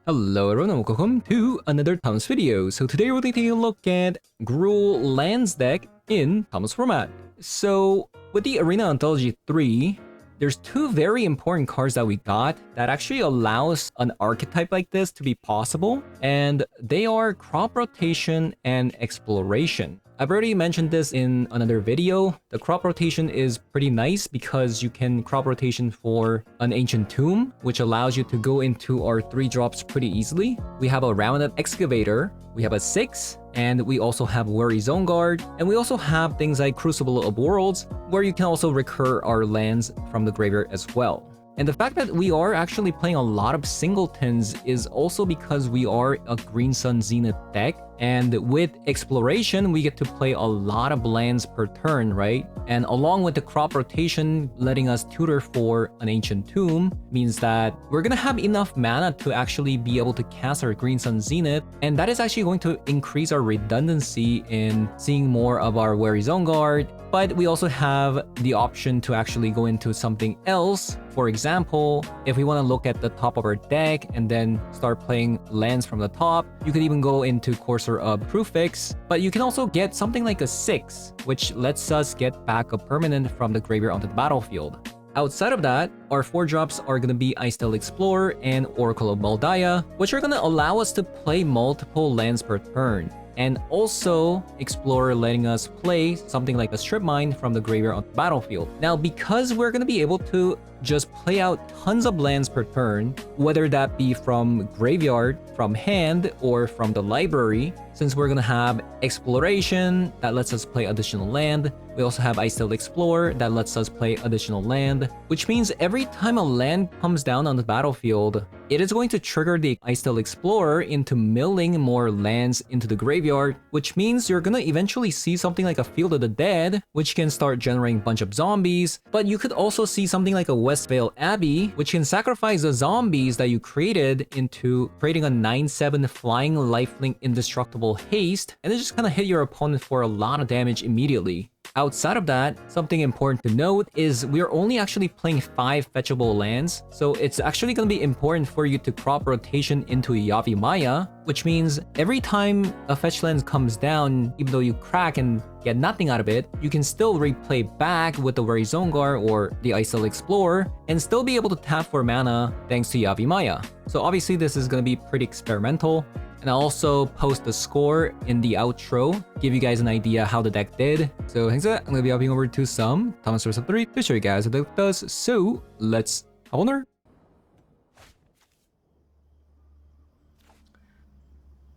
Hello everyone and welcome to another Thomas video. So today we're taking a look at Gruul Lands deck in Thomas format. So with the Arena Anthology 3, there's two very important cards that we got that actually allows an archetype like this to be possible, and they are Crop Rotation and Exploration. I've already mentioned this in another video. The crop rotation is pretty nice because you can crop rotation for an Ancient Tomb, which allows you to go into our 3 drops pretty easily. We have a Rounded Excavator, we have a 6, and we also have Wary Zone Guard, and we also have things like Crucible of Worlds, where you can also recur our lands from the graveyard as well. And the fact that we are actually playing a lot of singletons is also because we are a Green Sun Zenith deck, and with Exploration, we get to play a lot of lands per turn, right? And along with the crop rotation letting us tutor for an Ancient Tomb means that we're gonna have enough mana to actually be able to cast our Green Sun Zenith, and that is actually going to increase our redundancy in seeing more of our Wary Zone Guard. But we also have the option to actually go into something else. For example, if we want to look at the top of our deck and then start playing lands from the top, you could even go into Courser of Prufix, but you can also get something like a 6, which lets us get back a permanent from the graveyard onto the battlefield. Outside of that, our 4 drops are going to be Icedale Explorer and Oracle of Maldaya, which are going to allow us to play multiple lands per turn. And also Explorer letting us play something like a Strip Mine from the graveyard on the battlefield. Now, because we're going to be able to just play out tons of lands per turn, whether that be from graveyard, from hand, or from the library, since we're going to have Exploration that lets us play additional land, we also have Icedale Explorer that lets us play additional land, which means every time a land comes down on the battlefield, it is going to trigger the Icedale Explorer into milling more lands into the graveyard, which means you're gonna eventually see something like a Field of the Dead, which can start generating a bunch of zombies, but you could also see something like a Westvale Abbey, which can sacrifice the zombies that you created into creating a 9/7 flying lifelink indestructible haste, and it just kind of hit your opponent for a lot of damage immediately. Outside of that, something important to note is we're only actually playing 5 fetchable lands, so it's actually going to be important for you to crop rotation into Yavimaya, which means every time a fetch land comes down, even though you crack and get nothing out of it, you can still replay back with the Wary Zone Guard or the Icedale Explorer and still be able to tap for mana thanks to Yavimaya. So obviously this is going to be pretty experimental. And I'll also post the score in the outro, give you guys an idea how the deck did. So thanks for that, I'm going to be hopping over to some Thomas 3 to show you guys how the deck does. So let's have a learn.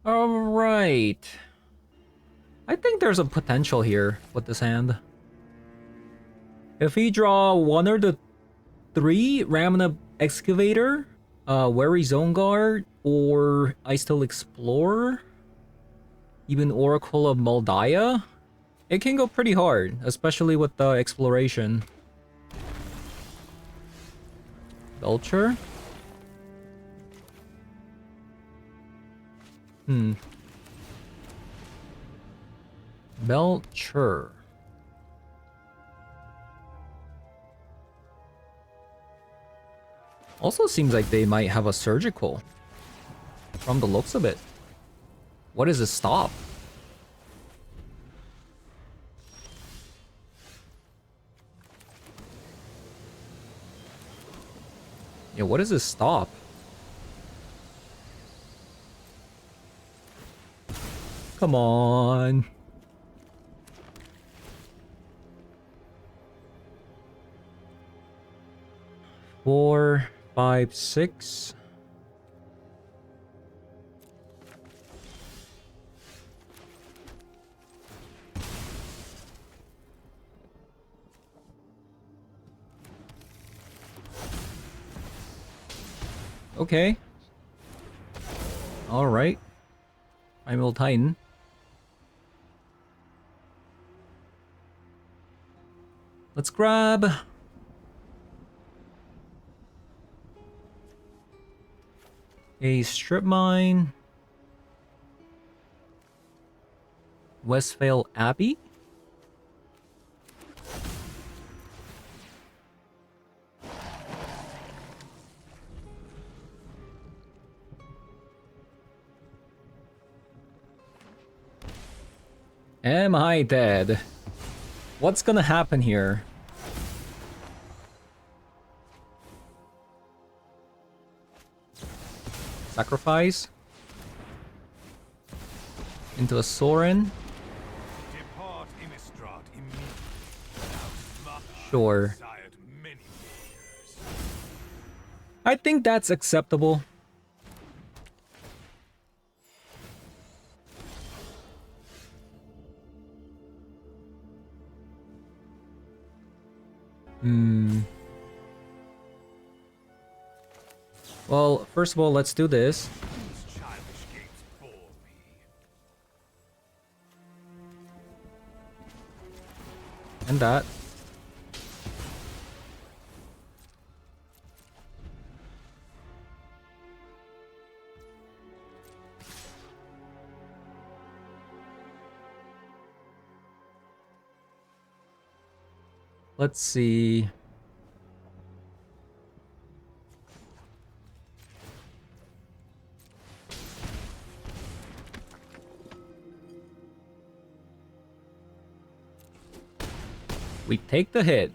Alright. I think there's a potential here with this hand. If we draw 1 or the 3 Ramna Excavator, Wary Zone Guard, or Icedale Explorer, even Oracle of Maldaya, it can go pretty hard, especially with the Exploration. Belcher? Belcher. Also seems like they might have a Surgical from the looks of it. What is this stop? Yeah, what is this stop? Come on. Four, 5, 6. Okay. All right. Primal Titan. Let's grab a Strip Mine, Westvale Abbey. Am I dead? What's gonna happen here? Sacrifice? Into a Sorin? Sure. I think that's acceptable. Well, first of all, let's do this. And that. Let's see. We take the hit.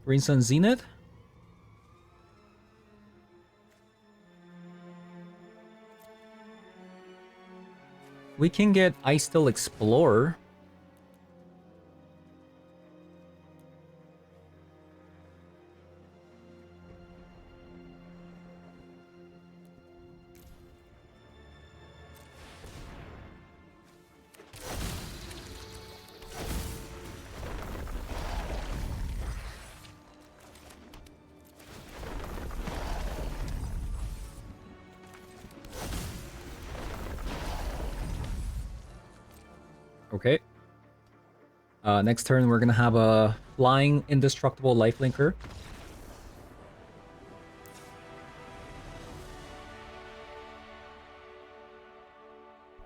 Green Sun Zenith. We can get Ice Steel Explorer. Okay. Next turn, we're gonna have a flying indestructible lifelinker.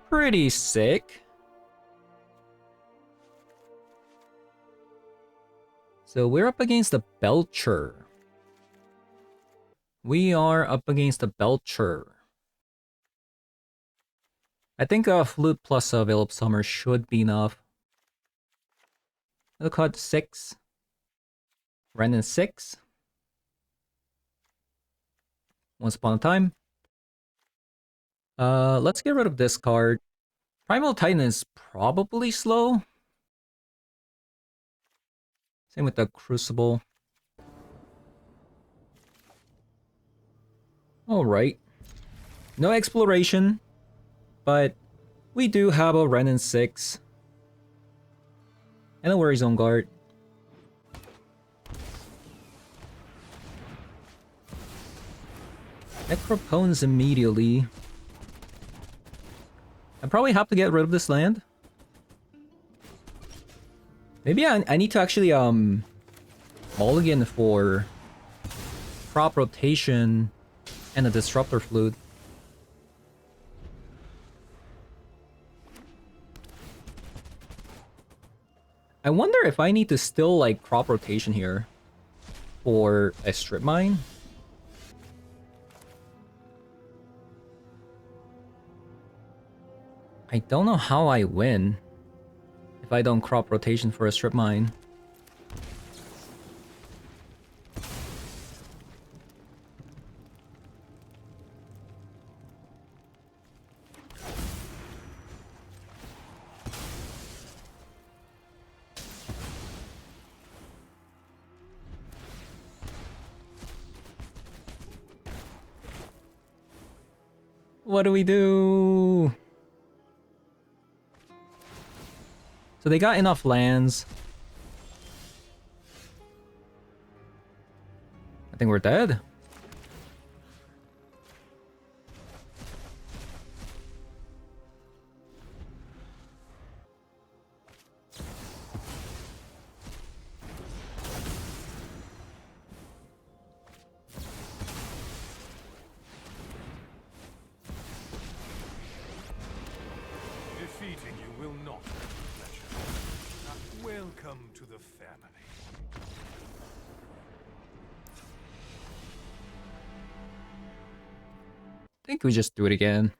Pretty sick. So we're up against the Belcher. We are up against the Belcher. I think a Flute plus a Veil of Summer should be enough. Look at 6. Renin 6. Once upon a time. Let's get rid of this card. Primal Titan is probably slow. Same with the Crucible. Alright. No exploration, but we do have a Renin 6. And a Worry Zone Guard. Necropones immediately. I probably have to get rid of this land. Maybe I need to actually mulligan for crop rotation and a disruptor flute. I wonder if I need to still like crop rotation here for a strip mine. I don't know how I win if I don't crop rotation for a strip mine. What do we do? So they got enough lands. I think we're dead. Defeating you will not bring pleasure. Welcome to the family. I think we just do it again.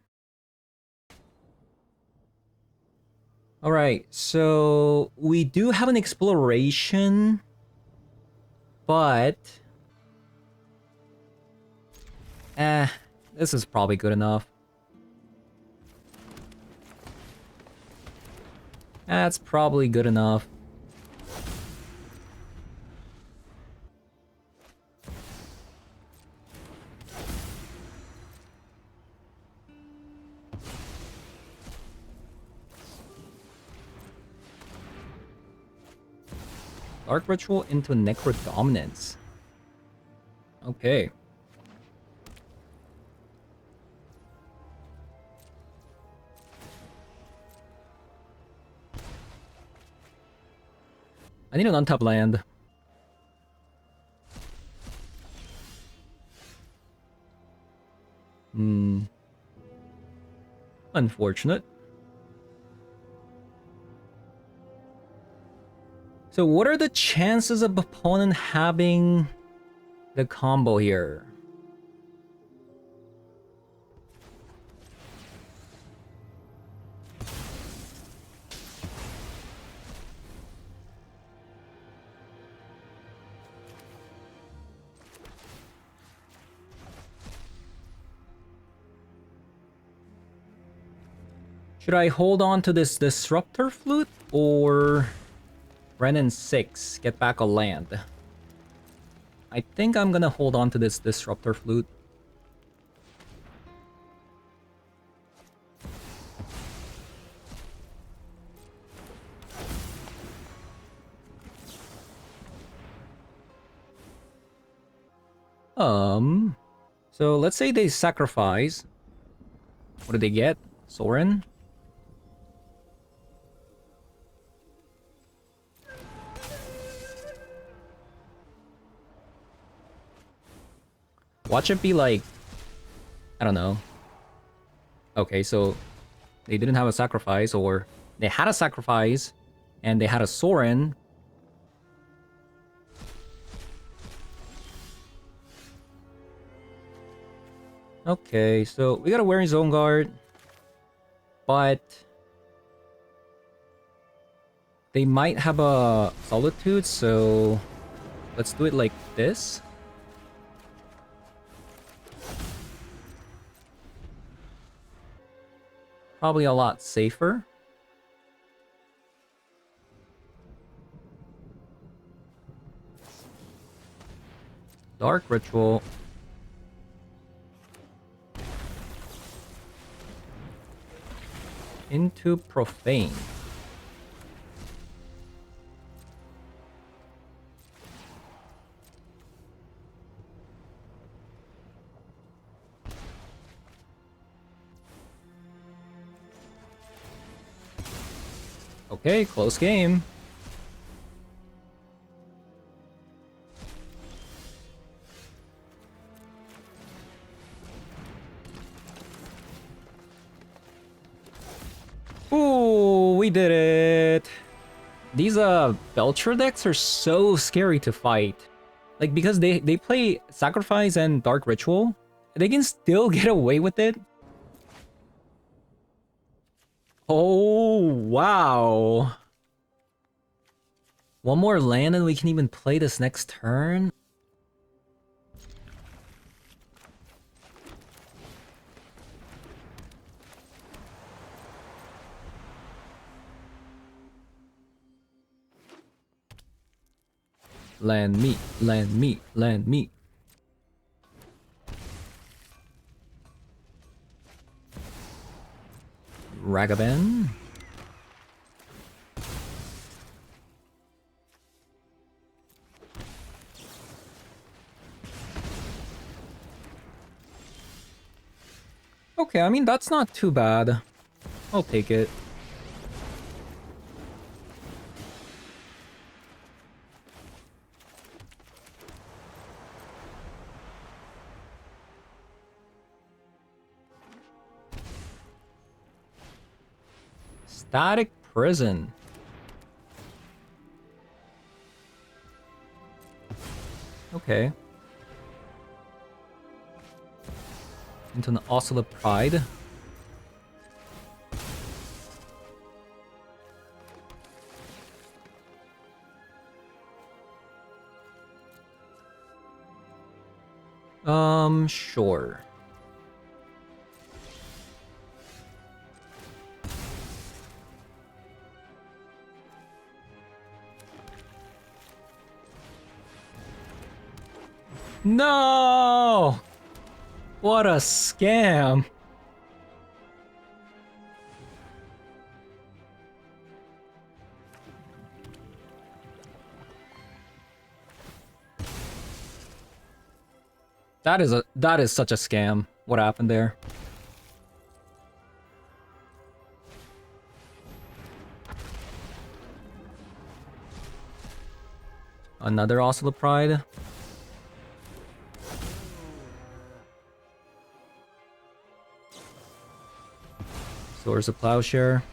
Alright, so we do have an exploration, but... this is probably good enough. That's probably good enough. Dark Ritual into Necro Dominance. Okay. I need an untap land. Unfortunate. So what are the chances of opponent having the combo here? Should I hold on to this Disruptor Flute or Renin 6, get back a land? I think I'm gonna hold on to this Disruptor Flute. So let's say they sacrifice. What do they get? Sorin? Watch it be like, I don't know. Okay, so they didn't have a sacrifice, or they had a sacrifice and they had a Sorin. Okay, so we gotta wear his own guard, but they might have a Solitude, so let's do it like this. Probably a lot safer. Dark Ritual. Into Profane. Okay, close game. Ooh, we did it. These Belcher decks are so scary to fight. Like, because they play Sacrifice and Dark Ritual, they can still get away with it. Oh, wow. One more land and we can even play this next turn? Land me, land me, land me. Ragavan. Okay, I mean, that's not too bad. I'll take it. Static Prison. Okay. Into an Oscilla Pride. Sure. No! What a scam! That is such a scam. What happened there? Another Oscilla Pride. Swords of Plowshare.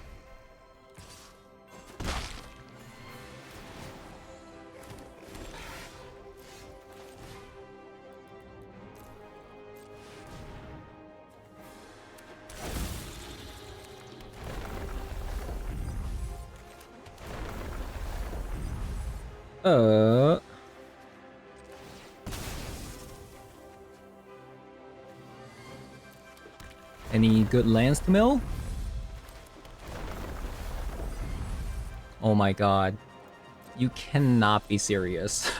Any good lands to mill? Oh my god. You cannot be serious.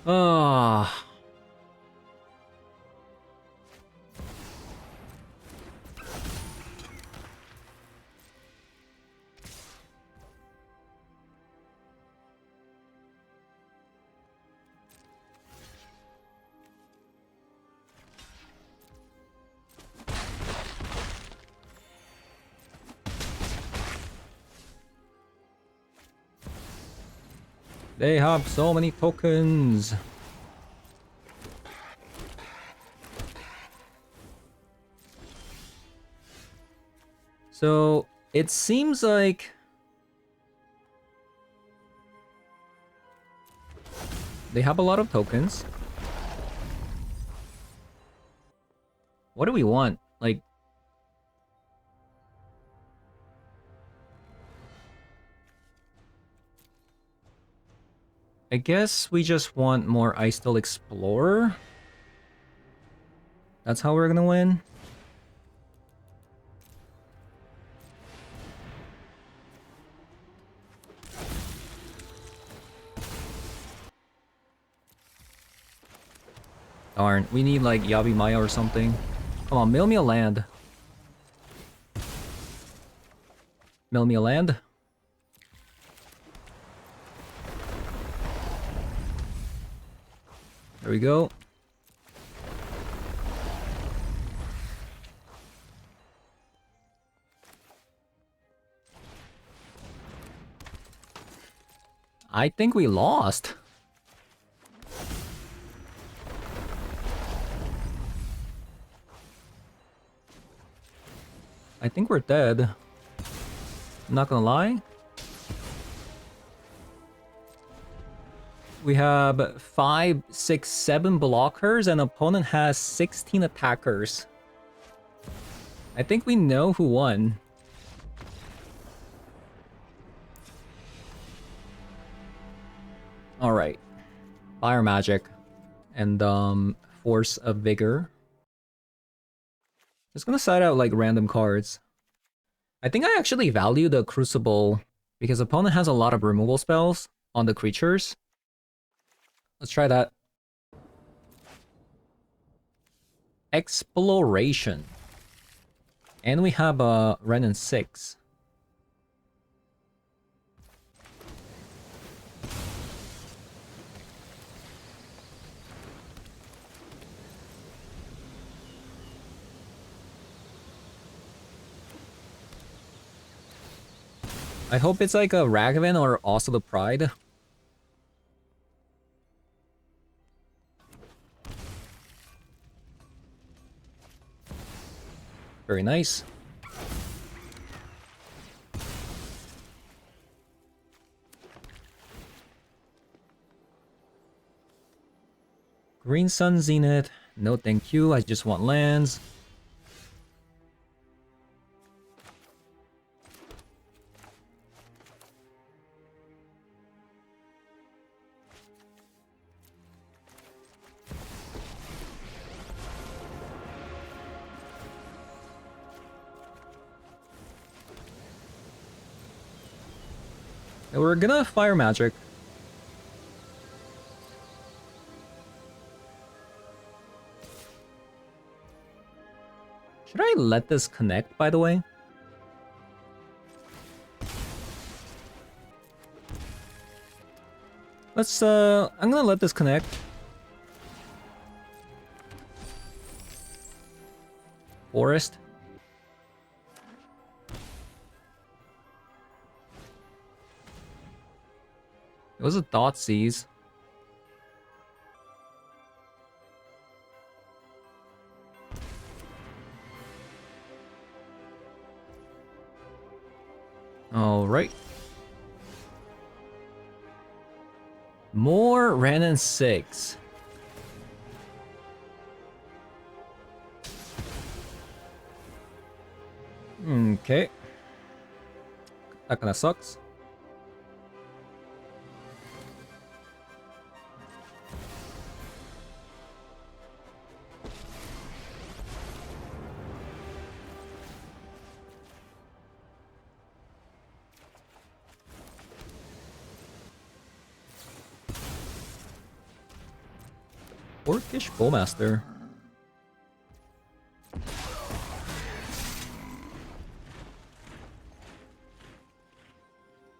Ah. They have so many tokens. So it seems like they have a lot of tokens. What do we want? Like, I guess we just want more Ice Still Explorer. That's how we're gonna win. Darn, we need like Yabi Maya or something. Come on, mill me a land. Mill me a land. There we go. I think we lost. I think we're dead. I'm not gonna lie. We have 5, 6, 7 blockers and opponent has 16 attackers. I think we know who won. Alright. Fire Magic. And Force of Vigor. Just gonna side out like random cards. I think I actually value the Crucible because opponent has a lot of removal spells on the creatures. Let's try that. Exploration. And we have a Renin 6. I hope it's like a Ragavan or also the Pride. Very nice. Green Sun Zenith. No thank you, I just want lands. And we're gonna fire magic. Should I let this connect, by the way? Let's, I'm gonna let this connect. Forest. It was a Thoughtseize. Alright. More Ren and 6. Okay. That kinda sucks. Orcish Bowmaster.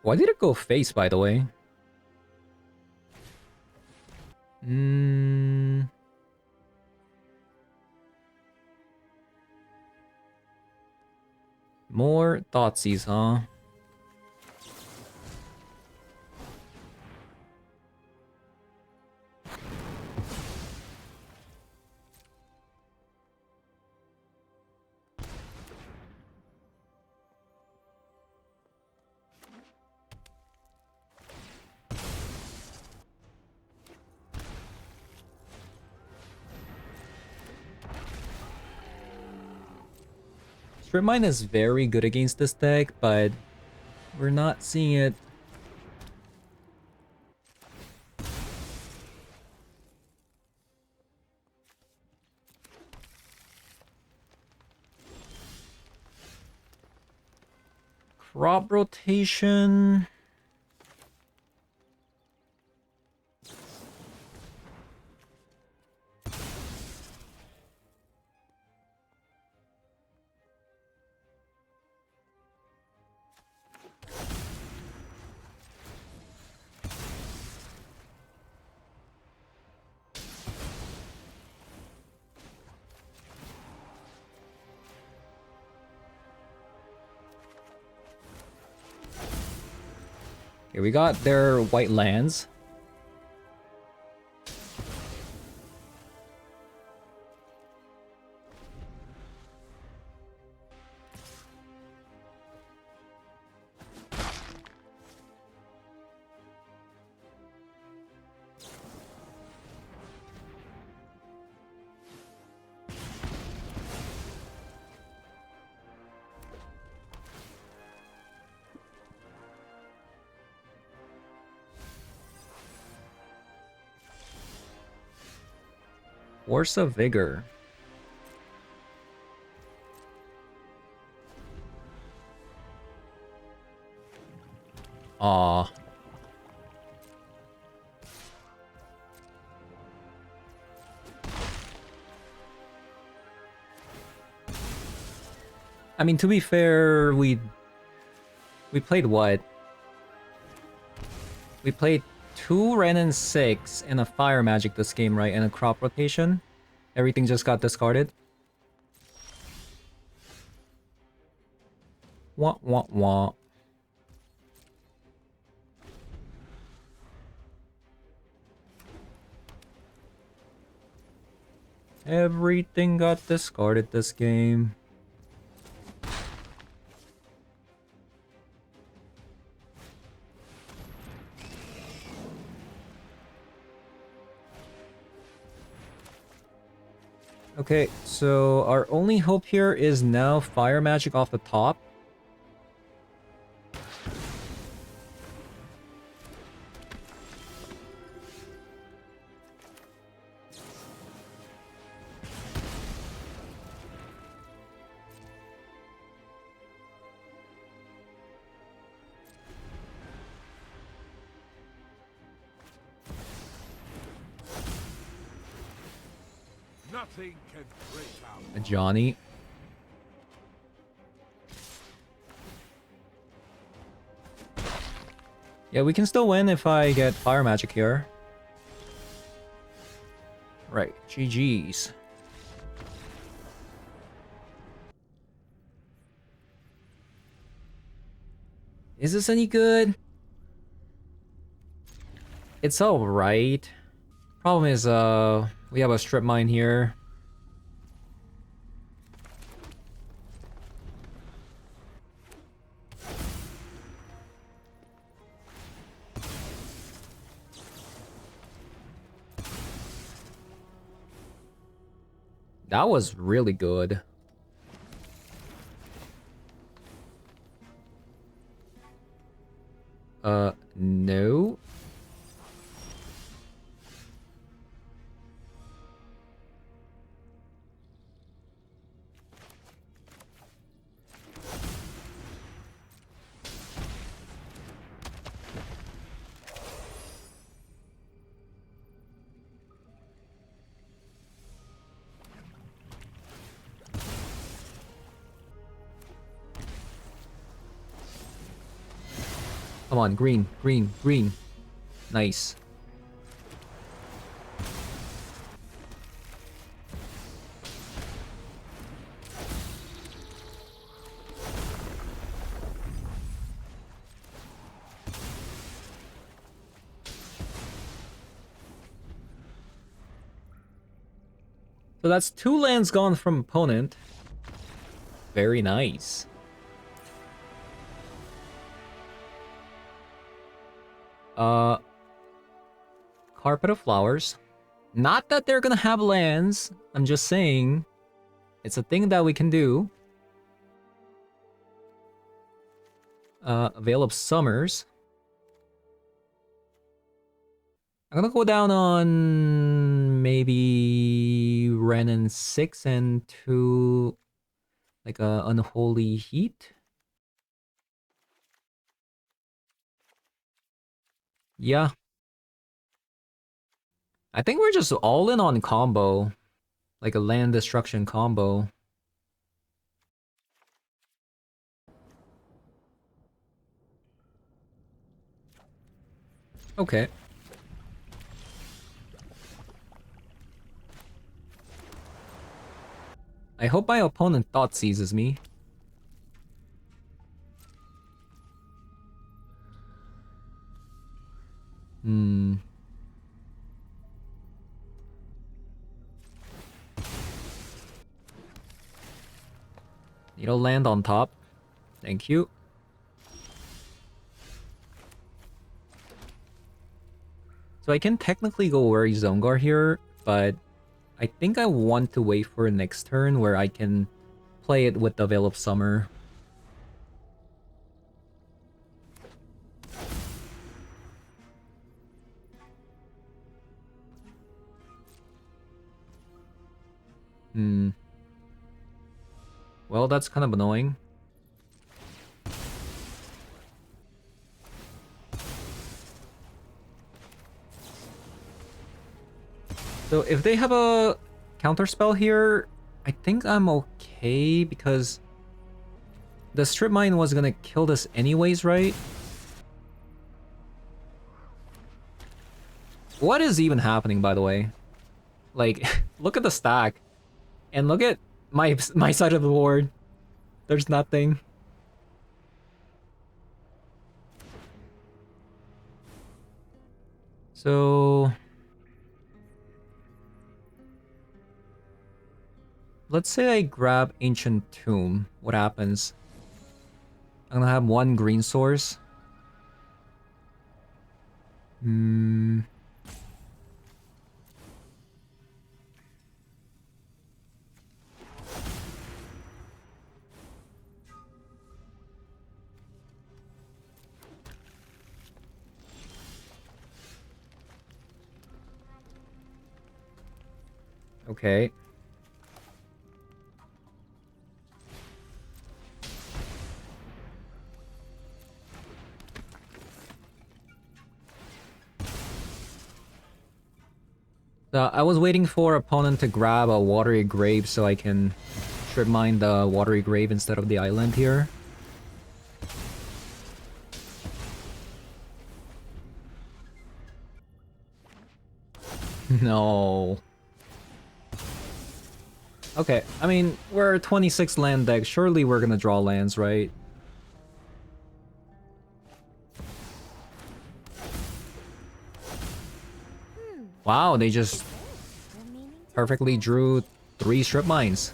Why did it go face, by the way? More Thoughtseize, huh? Strip Mine is very good against this deck, but we're not seeing it. Crop rotation. Okay, we got their white lands. Force of Vigor. Aw. I mean, to be fair, we played what? We played 2 Ren and 6 and a Fire Magic this game, right? And a crop rotation. Everything just got discarded. Wah wah wah. Everything got discarded this game. Okay, so our only hope here is now Fire Magic off the top. Nothing can break our A Johnny. Yeah, we can still win if I get fire magic here. Right, GG's. Is this any good? It's alright. Problem is, we have a strip mine here. That was really good. No. Come on, green, green, green. Nice. So that's 2 lands gone from opponent. Very nice. Carpet of Flowers. Not that they're gonna have lands. I'm just saying it's a thing that we can do. Veil of Summers. I'm gonna go down on maybe Ren and 6 and 2 like a Unholy Heat. Yeah. I think we're just all in on combo. Like a land destruction combo. Okay. I hope my opponent thought seizes me. Hmm. Need to land on top. Thank you. So I can technically go worry Zongar here, but I think I want to wait for next turn where I can play it with the Veil of Summer. Hmm. Well, that's kind of annoying. So if they have a counterspell here, I think I'm okay because the strip mine was gonna kill this anyways, right? What is even happening, by the way? Like, look at the stack. And look at my side of the board. There's nothing. So let's say I grab Ancient Tomb. What happens? I'm gonna have 1 green source. Hmm. Okay. I was waiting for opponent to grab a watery grave so I can strip mine the watery grave instead of the island here. No. Okay, I mean, we're 26 land deck. Surely we're gonna draw lands, right? Wow, they just perfectly drew 3 strip mines.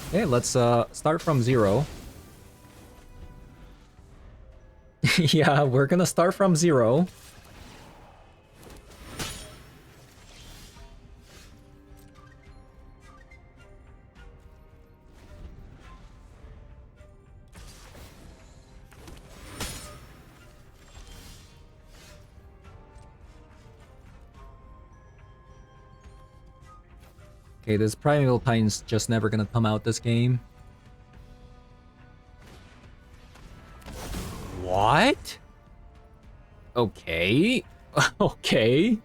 Okay, let's start from 0. Yeah, we're gonna start from 0. Okay, this Primeval Titan's just never gonna come out this game. What? Okay. Okay.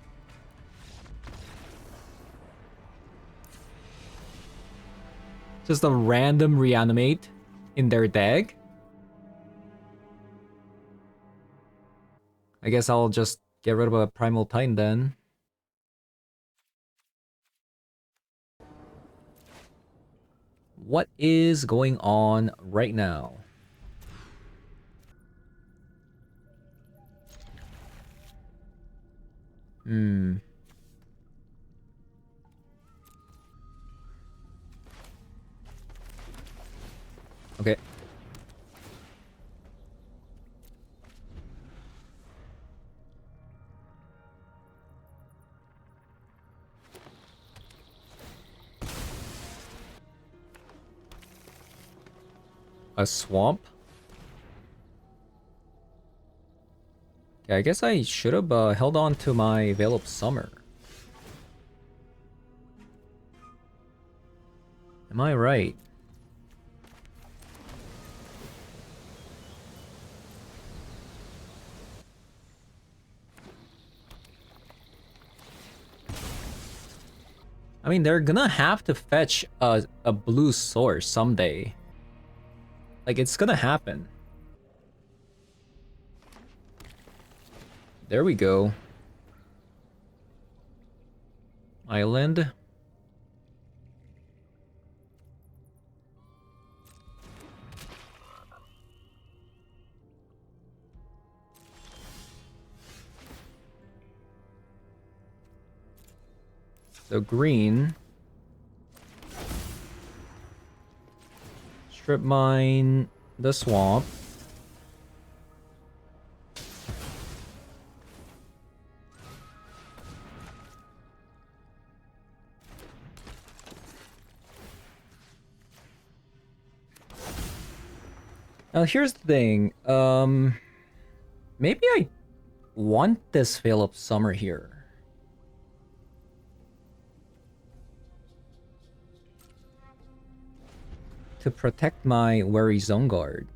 Just a random reanimate in their deck? I guess I'll just get rid of a Primal Titan then. What is going on right now? Okay. A swamp? Okay, I guess I should have held on to my Veil of Summer. Am I right? I mean, they're gonna have to fetch a blue source someday. Like, it's gonna happen. There we go. Island. So green. Strip mine the swamp. Now here's the thing. Maybe I want this Veil of Summer here. To protect my Wary Zone Guard.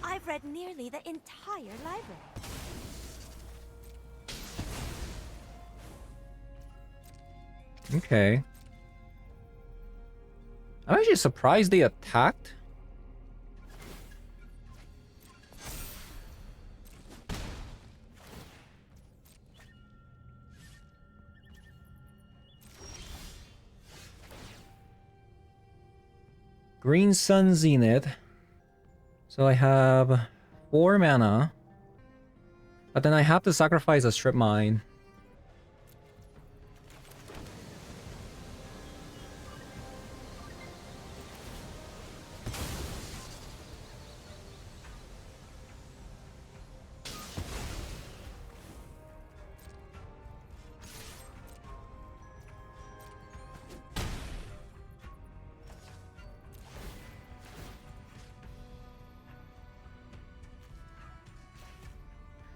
I've read nearly the entire library. Okay. I'm actually surprised they attacked. Green Sun Zenith. So I have 4 mana. But then I have to sacrifice a strip mine.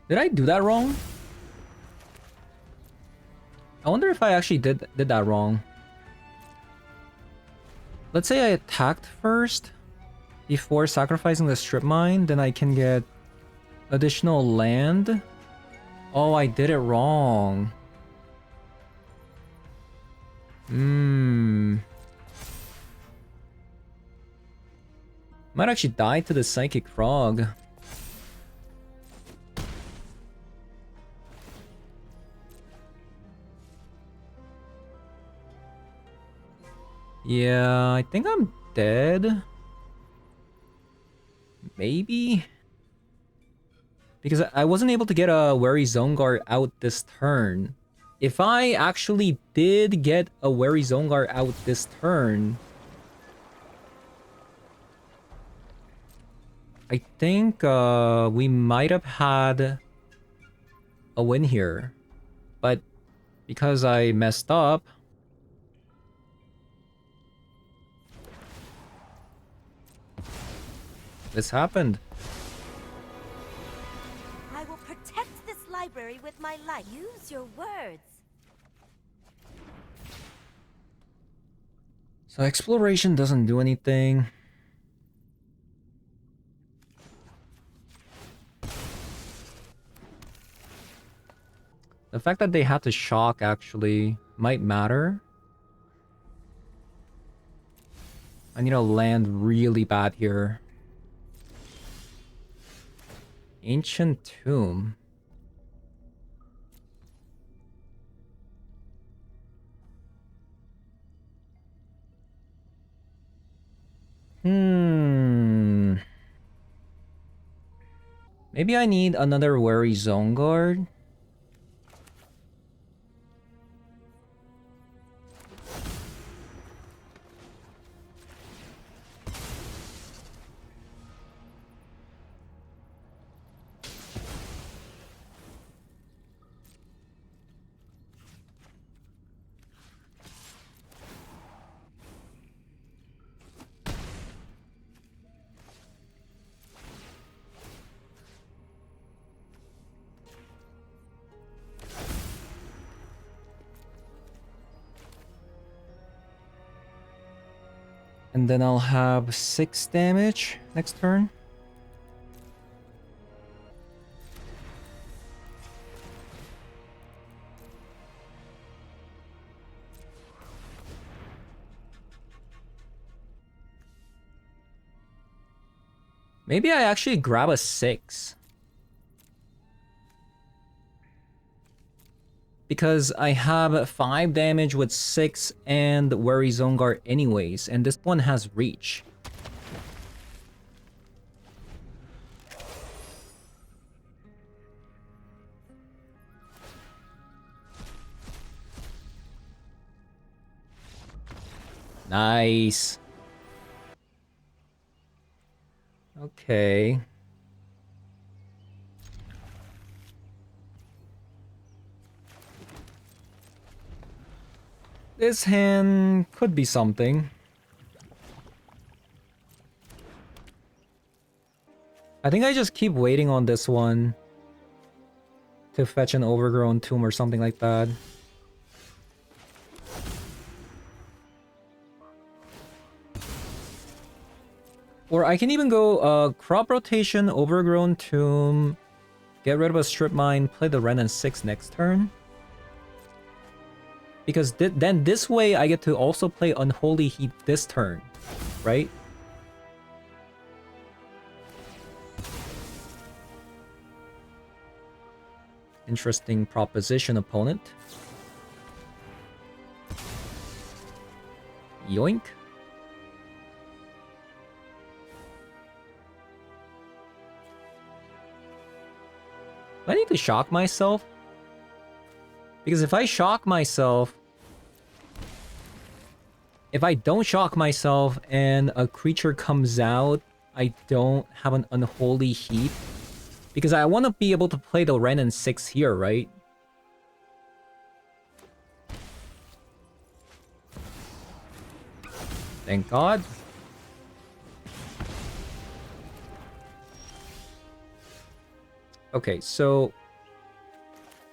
Did I do that wrong? I wonder if I actually did that wrong. Let's say I attacked first before sacrificing the strip mine, then I can get additional land. Oh, I did it wrong. Might actually die to the psychic frog. Yeah, I think I'm dead. Maybe? Because I wasn't able to get a Wary Zone Guard out this turn. If I actually did get a Wary Zone Guard out this turn, I think we might have had a win here. But because I messed up, this happened. I will protect this library with my life. Use your words. So exploration doesn't do anything. The fact that they had to shock actually might matter. I need to land really bad here. Ancient Tomb. Maybe I need another Wary Zone Guard. And then I'll have 6 damage next turn. Maybe I actually grab a 6. Because I have 5 damage with 6 and Wary Zone Guard anyways, and this one has reach. Nice. Okay. This hand could be something. I think I just keep waiting on this one to fetch an Overgrown Tomb or something like that. Or I can even go crop rotation, Overgrown Tomb, get rid of a strip mine, play the Ren and 6 next turn. Because then this way I get to also play Unholy Heat this turn, right? Interesting proposition, opponent. Yoink. Do I need to shock myself? Because if I shock myself... If I don't shock myself and a creature comes out, I don't have an Unholy Heat. Because I want to be able to play the Ren and 6 here, right? Thank God. Okay, so...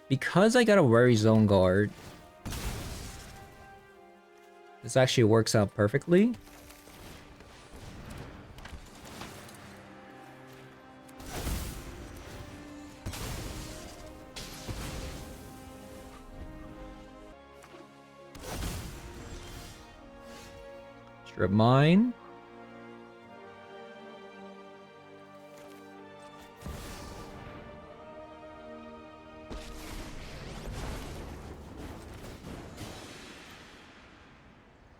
Because I got a Wary Zone Guard, This actually works out perfectly. Strip mine.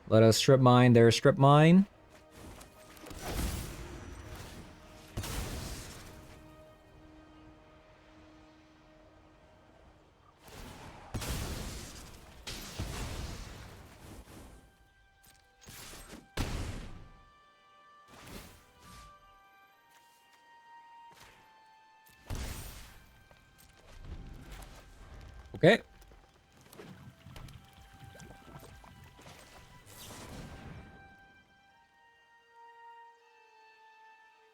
Let us strip mine their strip mine. Okay.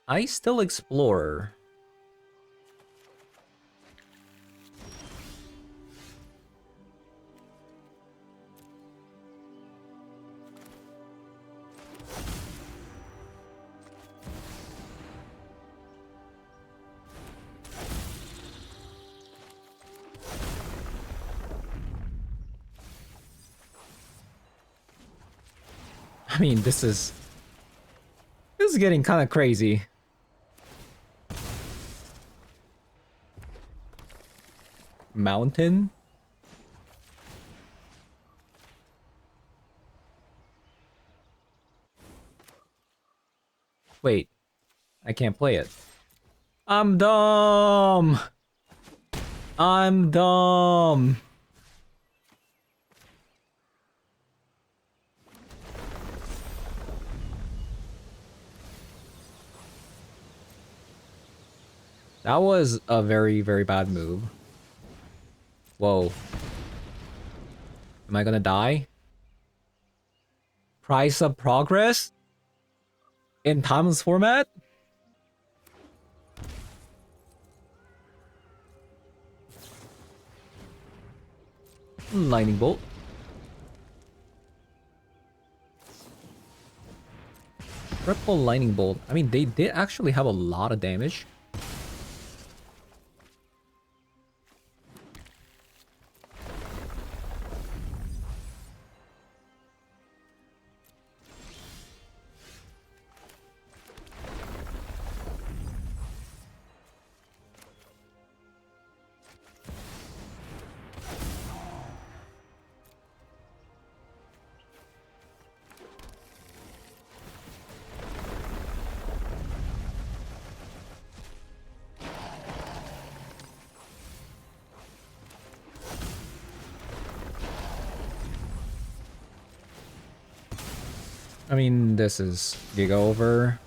I still explore. I mean, this is getting kind of crazy. Mountain? Wait, I can't play it. I'm dumb. I'm dumb. That was a very, very bad move. Whoa. Am I gonna die? Price of progress? In Tom's format? Lightning bolt. Triple lightning bolt. I mean, they did actually have a lot of damage. I mean, this is Giga over.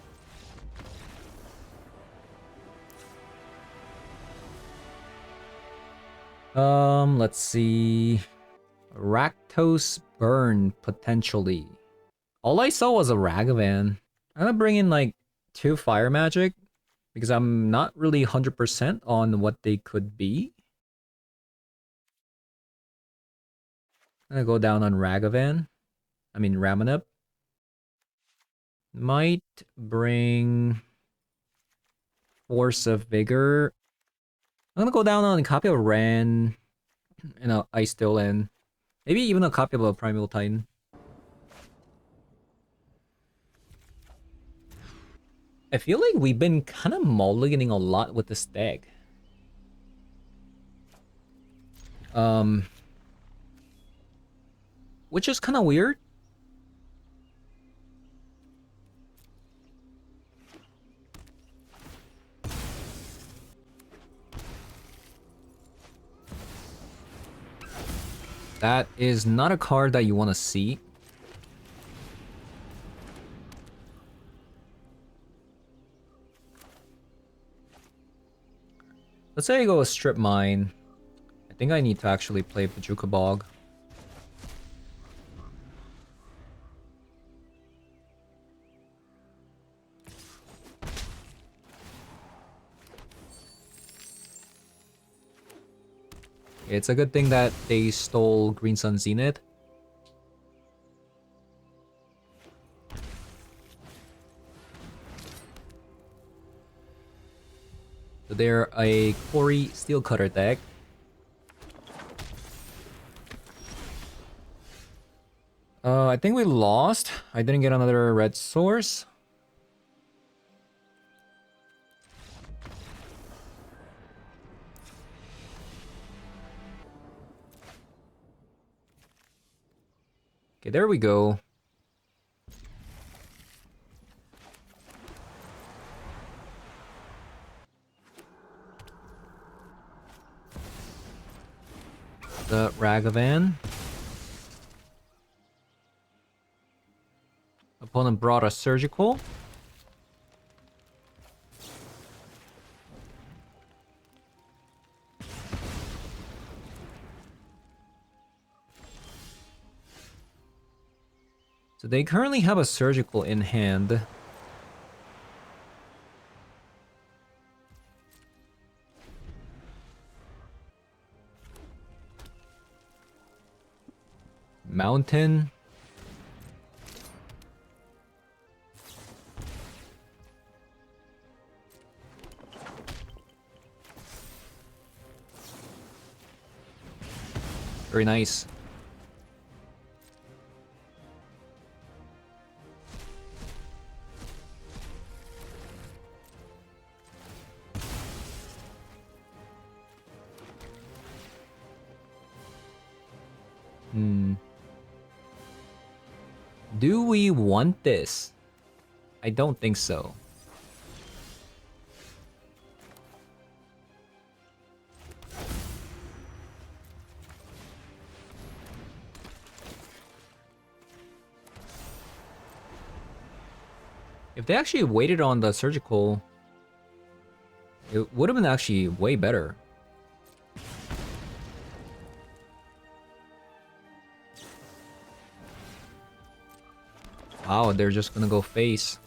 Let's see. Rakdos burn, potentially. All I saw was a Ragavan. I'm gonna bring in like 2 fire magic because I'm not really 100% on what they could be. I'm gonna go down on Ragavan. I mean Ramanip. Might bring Force of Vigor. I'm gonna go down on a copy of Ran and a Ice Still in. Maybe even a copy of a Primal Titan. I feel like we've been kind of mulliganing a lot with this deck. Which is kind of weird. That is not a card that you want to see. Let's say I go with Strip Mine. I think I need to actually play Bajuka Bog. It's a good thing that they stole Green Sun Zenith. they're a Quarry Steel Cutter deck. I think we lost. I didn't get another red source. Okay, there we go. The Ragavan. Opponent brought a Surgical. So they currently have a Surgical in hand. Mountain. Very nice. Do we want this? I don't think so. If they actually waited on the Surgical, it would have been actually way better. Wow, they're just gonna go face.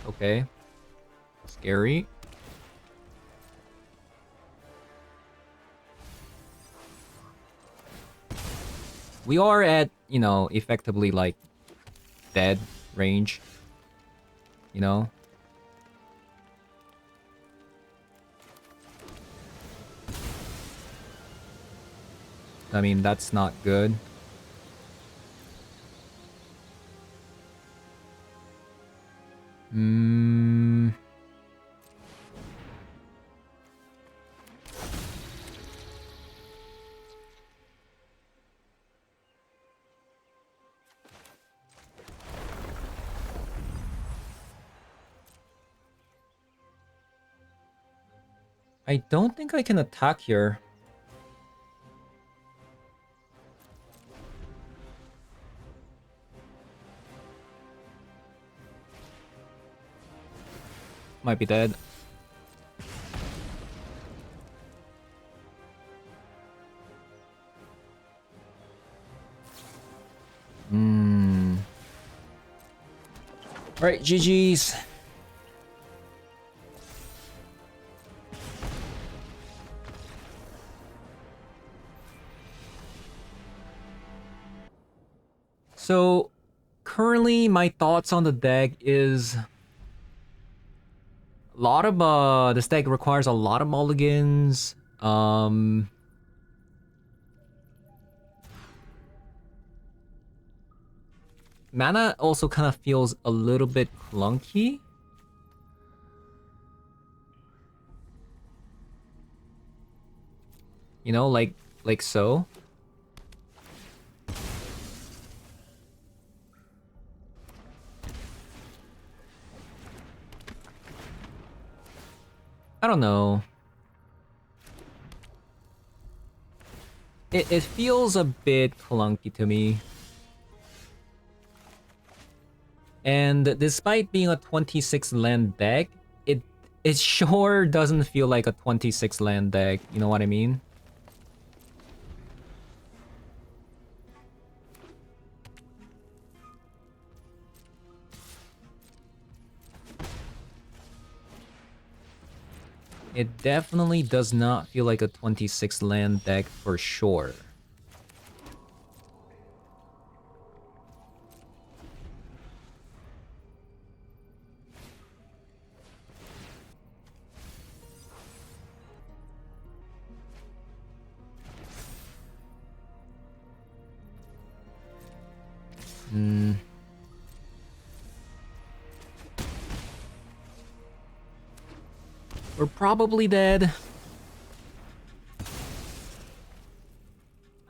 Okay. Scary. We are at, you know, effectively like dead range. You know? I mean, that's not good. I don't think I can attack here. Might be dead. Alright, GG's. So, currently my thoughts on the deck is a lot of this deck requires a lot of mulligans. Mana also kind of feels a little bit clunky. You know, like so. I don't know. It feels a bit clunky to me. And despite being a 26 land deck, it sure doesn't feel like a 26 land deck, you know what I mean? It definitely does not feel like a 26 land deck for sure. We're probably dead.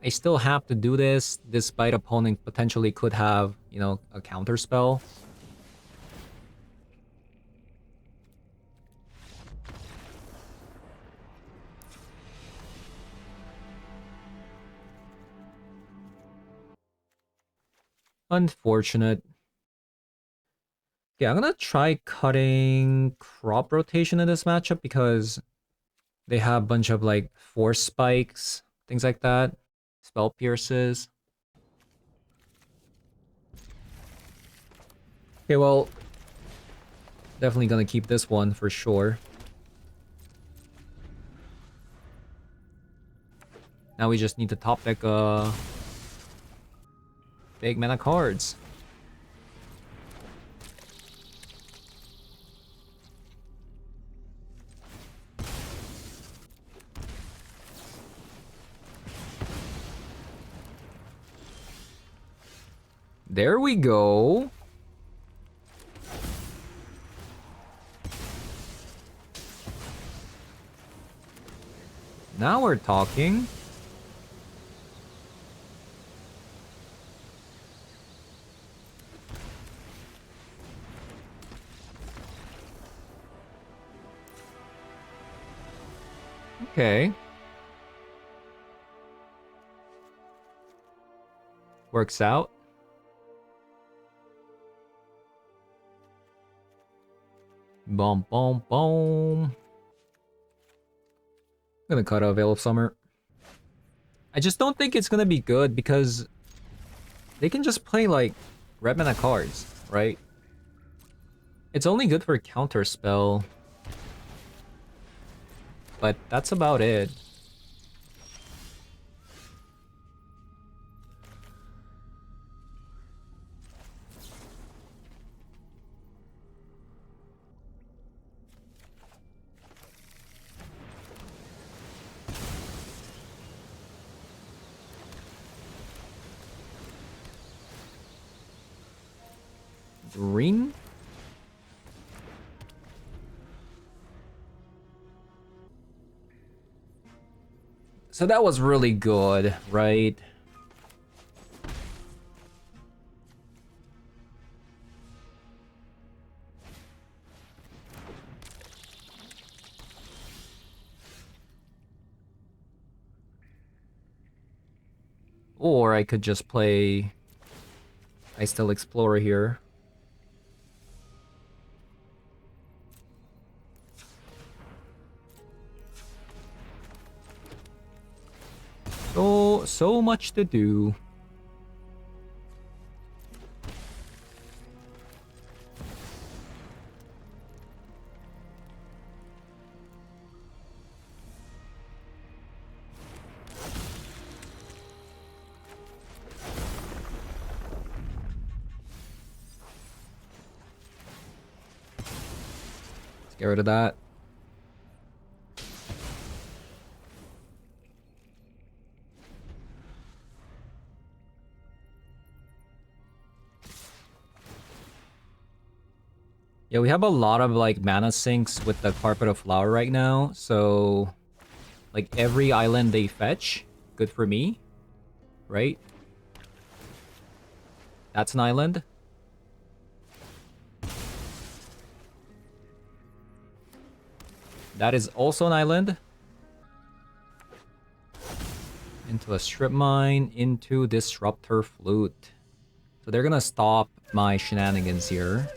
I still have to do this, despite opponent potentially could have, you know, a counter spell. Unfortunate. Okay, I'm gonna try cutting crop rotation in this matchup because they have a bunch of like force spikes, things like that. Spell pierces. Okay, well, definitely gonna keep this one for sure. Now we just need to top deck big mana cards. There we go. Now we're talking. Okay. Works out. Boom, boom, boom. Gonna cut a Veil of Summer. I just don't think it's gonna be good because they can just play like red mana cards, right? It's only good for counter spell. But that's about it. Green? So that was really good, right? Or I could just play I Still Explorer here. So much to do. Let's get rid of that. Yeah, we have a lot of like mana sinks with the Carpet of Flower right now, so like every island they fetch, good for me, right? That's an island. That is also an island. Into a Strip Mine, into Disruptor Flute. So they're gonna stop my shenanigans here.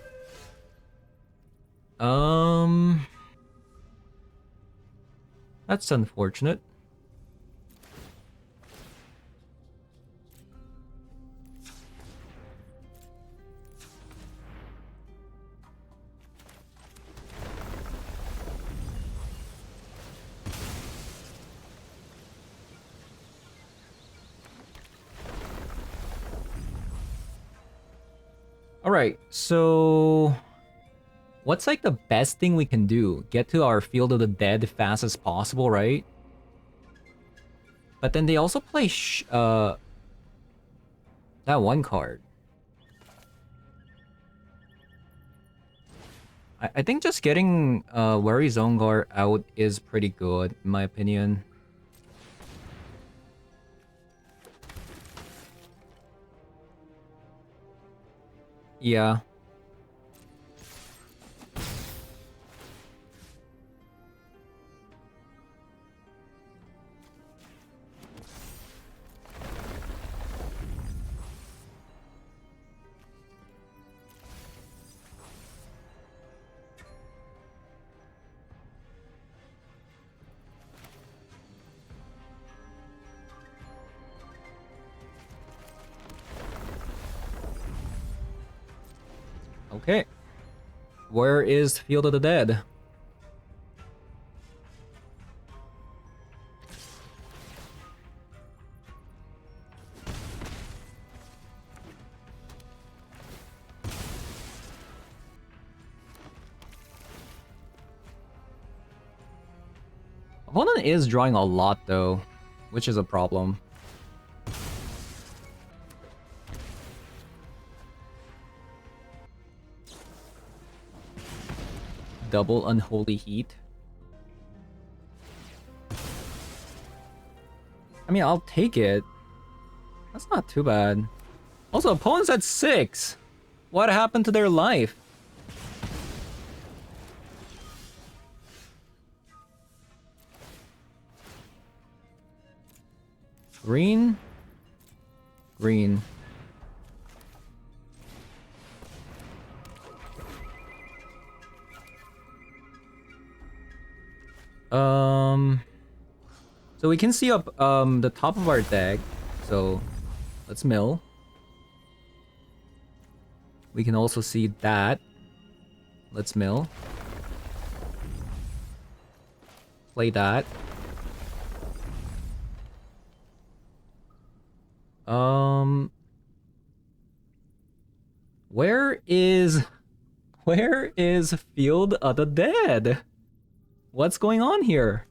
That's unfortunate. Alright, so what's like the best thing we can do? Get to our Field of the Dead fast as possible, right? But then they also play that one card. I think just getting Wary Zongar out is pretty good, in my opinion. Yeah. Okay. Where is Field of the Dead? Opponent is drawing a lot though, which is a problem. Double Unholy Heat. I mean, I'll take it. That's not too bad. Also, opponent's at 6. What happened to their life? Green? Green. So we can see up the top of our deck. So let's mill. We can also see that. Let's mill. Play that. Where is Field of the Dead? What's going on here?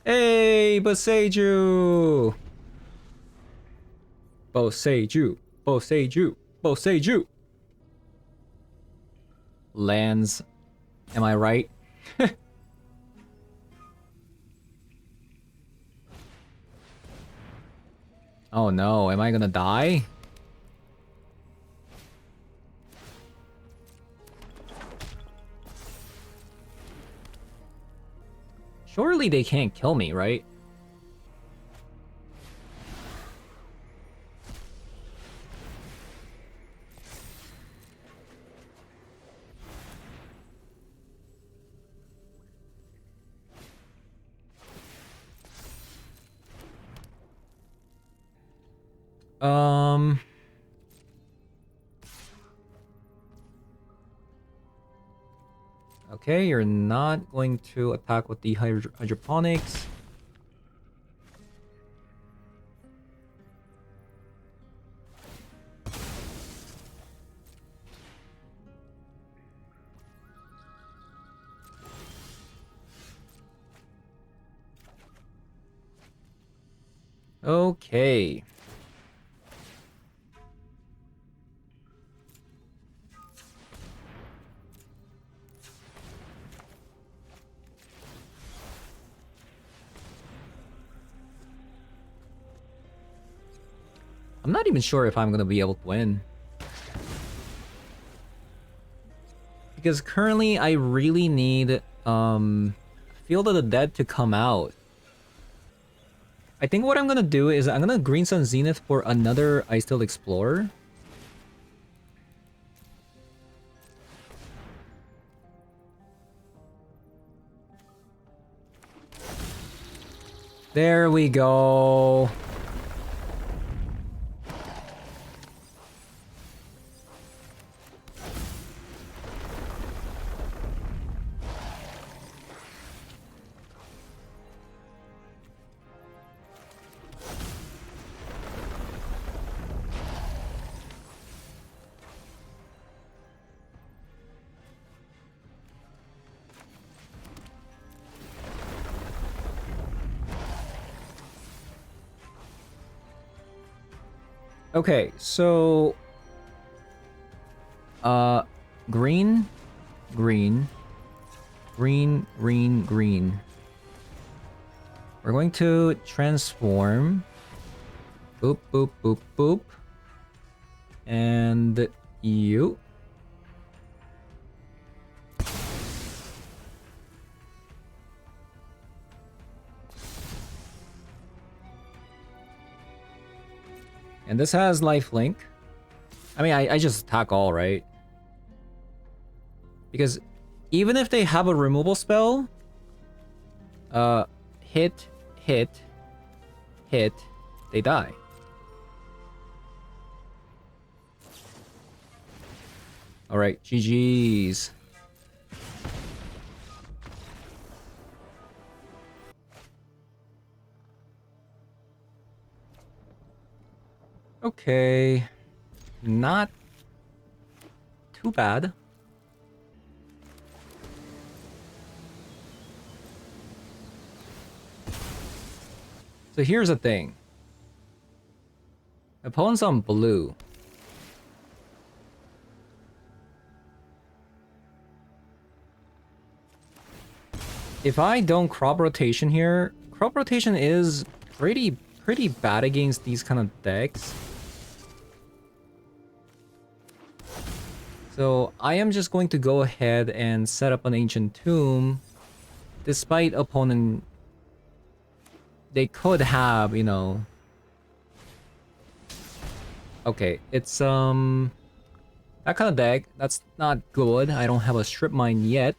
Hey, Boseiju! Boseiju! Boseiju! Boseiju! Lands. Am I right? Oh no, am I gonna die? Surely they can't kill me, right? Okay, you're not going to attack with the hydroponics. Okay. I'm not even sure if I'm gonna be able to win. Because currently I really need Field of the Dead to come out. I think what I'm gonna do is I'm gonna Green Sun Zenith for another Iced Explorer. There we go. Okay, so green, green, green, green, green. We're going to transform. Boop, boop, boop, boop. And you. And this has lifelink. I mean, I just attack all, right? Because even if they have a removal spell, hit, hit, hit, they die. Alright, GG's. Okay. Not too bad. So here's the thing. Opponent's on blue. If I don't crop rotation here, crop rotation is pretty bad against these kind of decks. So I am just going to go ahead and set up an Ancient Tomb, despite opponent. They could have, you know. Okay, it's that kind of deck. That's not good. I don't have a strip mine yet.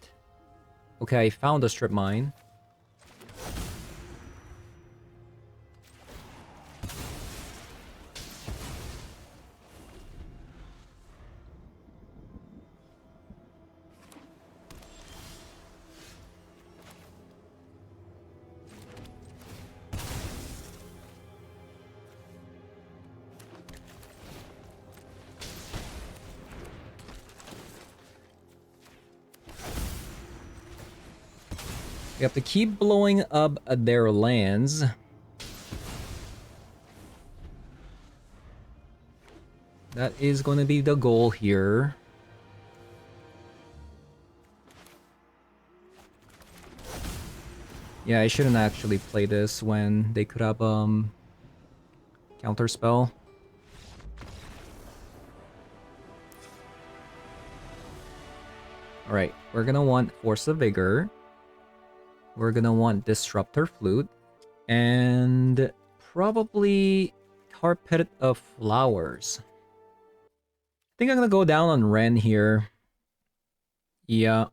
Okay, I found a strip mine. We have to keep blowing up their lands. That is going to be the goal here. Yeah, I shouldn't actually play this when they could have counter spell. Alright, we're gonna want Force of Vigor. We're gonna want Disruptor Flute. And probably Carpet of Flowers. I think I'm gonna go down on Ren here. Yeah.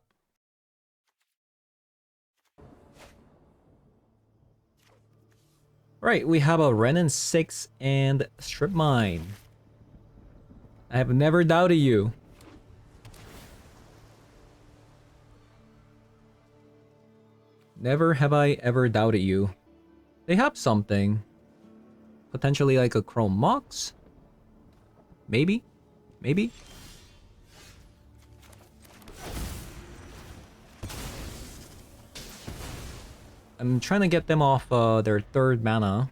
Right, we have a Ren and 6 and Strip Mine. I have never doubted you. Never have I ever doubted you. They have something. Potentially like a Chrome Mox? Maybe? Maybe? I'm trying to get them off their third mana.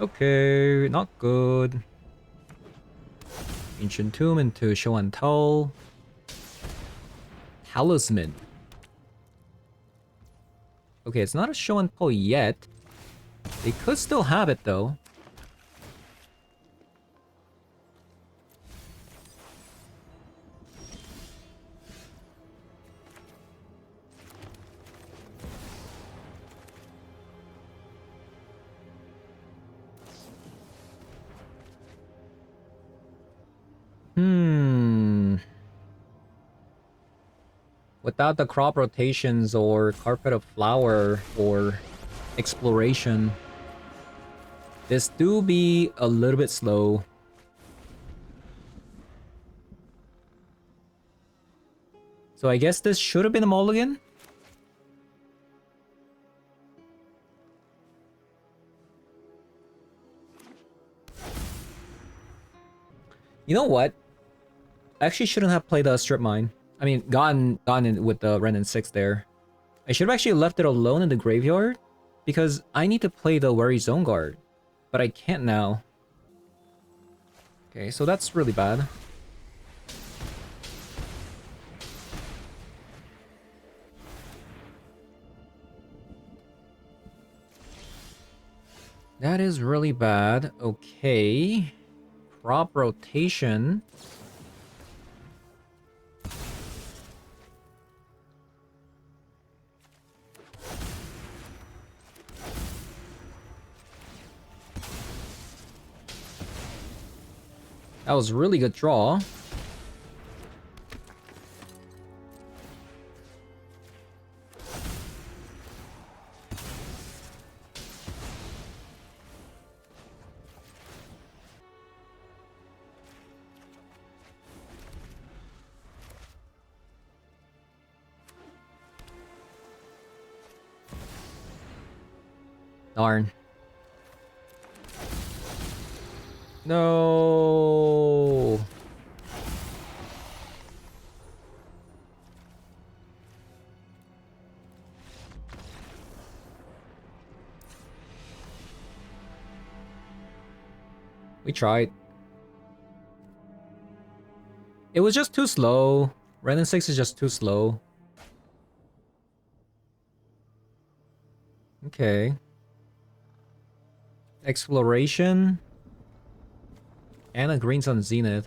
Okay, not good. Ancient Tomb into Show and Tell. Talisman. Okay, it's not a Show and Tell yet. They could still have it though. Without the crop rotations or Carpet of Flower or exploration, this do be a little bit slow. So I guess this should have been a mulligan? You know what? I actually shouldn't have played a strip mine. I mean, gotten in with the Ren and 6 there. I should have actually left it alone in the graveyard because I need to play the Worry Zone Guard. But I can't now. Okay, so that's really bad. That is really bad. Okay. Crop rotation. That was a really good draw. Darn. No. We tried. It was just too slow. Ren and 6 is just too slow. Okay. Exploration. And a Green Sun Zenith.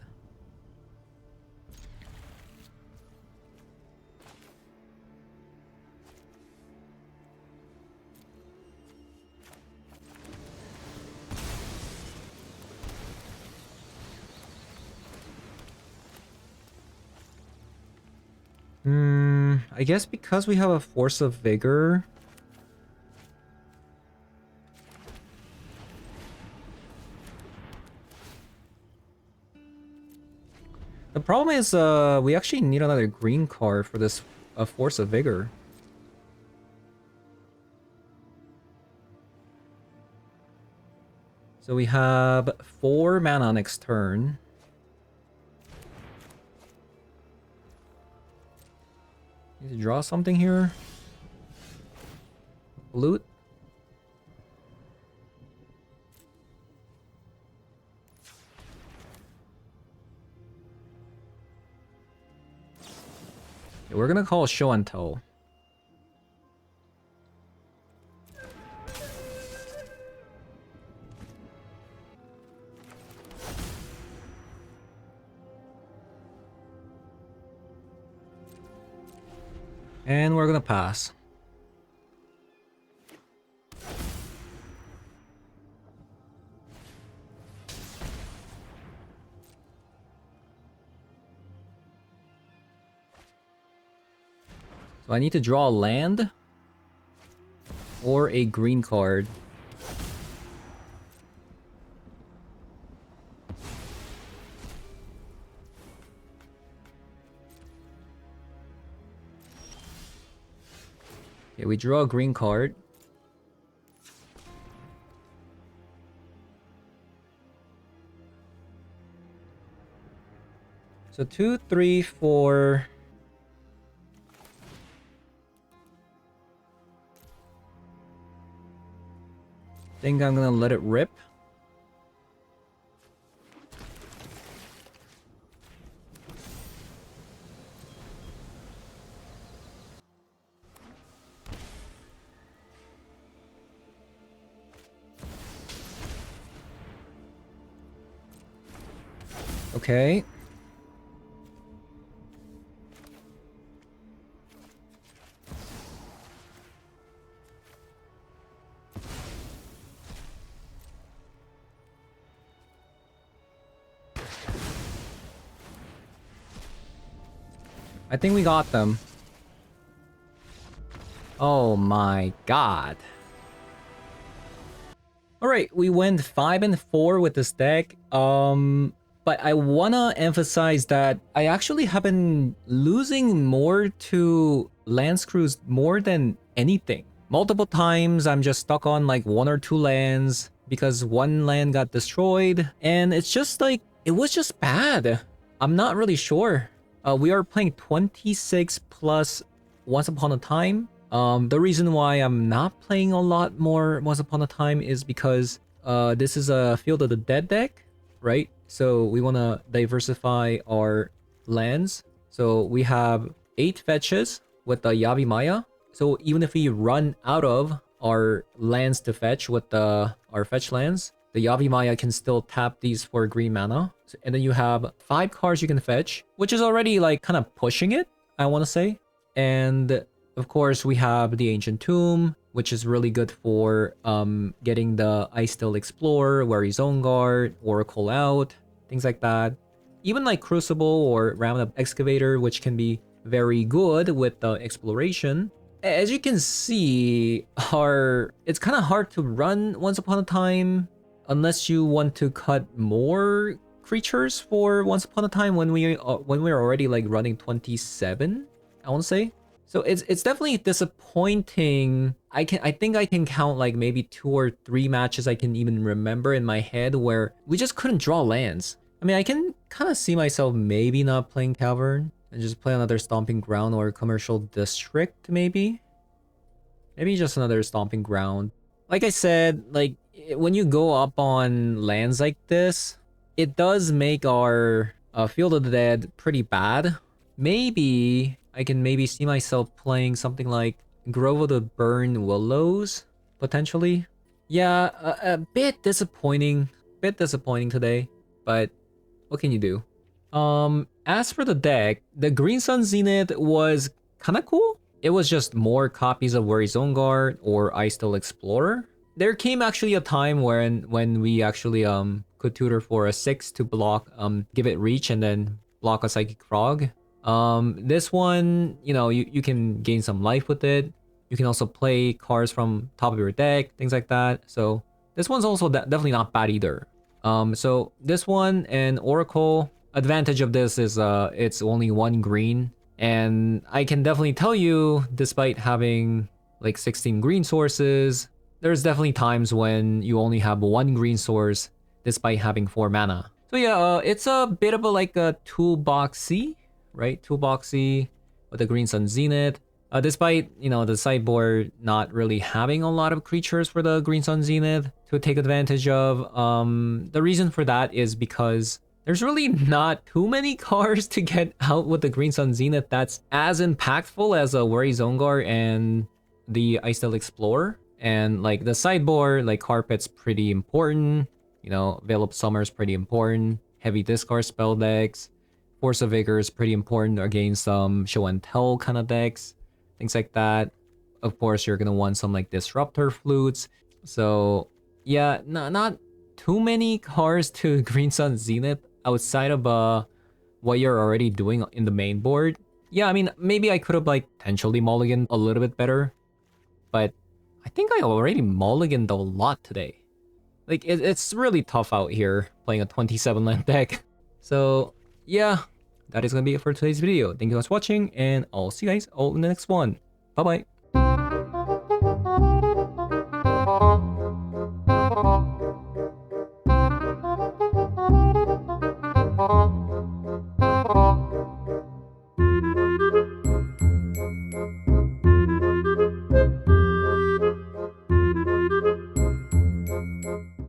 I guess because we have a Force of Vigor. The problem is, we actually need another green card for this Force of Vigor. So we have 4 mana next turn. Need to draw something here. Loot. Okay, we're gonna call Show and Tell. And we're gonna pass. So I need to draw a land or a green card. Okay, we draw a green card. So 2, 3, 4. Think I'm gonna let it rip. Okay. I think we got them. Oh my god. Alright, we went 5 and 4 with this deck. But I wanna emphasize that I actually have been losing more to land screws more than anything. Multiple times I'm just stuck on like 1 or 2 lands because one land got destroyed. And it's just like, it was just bad. I'm not really sure. We are playing 26 plus Once Upon a Time. The reason why I'm not playing a lot more Once Upon a Time is because this is a Field of the Dead deck, right? So we want to diversify our lands. So we have 8 fetches with the Yavi Maya. So even if we run out of our lands to fetch with our fetch lands, the Yavi Maya can still tap these for green mana. And then you have 5 cards you can fetch, which is already like kind of pushing it, I want to say. And of course, we have the Ancient Tomb, which is really good for getting the Ice Still Explorer, Weary Zone Guard, Oracle out, things like that. Even like Crucible or Roundup Excavator, which can be very good with the exploration. As you can see, it's kind of hard to run Once Upon a Time unless you want to cut more creatures for Once Upon a Time when we're already like running 27, I want to say. So it's definitely disappointing. I think I can count like maybe 2 or 3 matches I can even remember in my head where we just couldn't draw lands. I mean, I can kind of see myself maybe not playing Cavern and just play another Stomping Ground or Commercial District, maybe. Maybe just another Stomping Ground. Like I said, like when you go up on lands like this, it does make our Field of the Dead pretty bad. Maybe I can see myself playing something like Grove of the Burned Willows, potentially. Yeah, a bit disappointing. Bit disappointing today, but what can you do? As for the deck, the Green Sun Zenith was kind of cool. It was just more copies of Weary Zone Guard or Ice Still Explorer. There came actually a time when we actually could tutor for a 6 to block, give it reach and then block a Psychic Frog. This one, you know, you can gain some life with it. You can also play cards from top of your deck, things like that. So this one's also definitely not bad either. So this one and Oracle, advantage of this is it's only 1 green. And I can definitely tell you, despite having like 16 green sources, there's definitely times when you only have 1 green source despite having 4 mana. So yeah, it's a bit of a like a toolboxy, right? Toolboxy with the Green Sun Zenith. Despite, you know, the sideboard not really having a lot of creatures for the Green Sun Zenith to take advantage of. The reason for that is because there's really not too many cards to get out with the Green Sun Zenith that's as impactful as a Weary Zone Guard and the Ice Still Explorer. And like the sideboard, like Carpet's pretty important. You know, Veil of Summer is pretty important. Heavy discard spell decks. Force of Vigor is pretty important against some show and tell kind of decks. Things like that. Of course, you're gonna want some like Disruptor Flutes. So yeah, not too many cards to Green Sun Zenith outside of what you're already doing in the main board. Yeah, I mean, maybe I could have like potentially mulliganed a little bit better, but I think I already mulliganed a lot today. Like, it's really tough out here playing a 27 land deck. So yeah, that is gonna be it for today's video. Thank you guys for watching, and I'll see you guys all in the next one. Bye bye.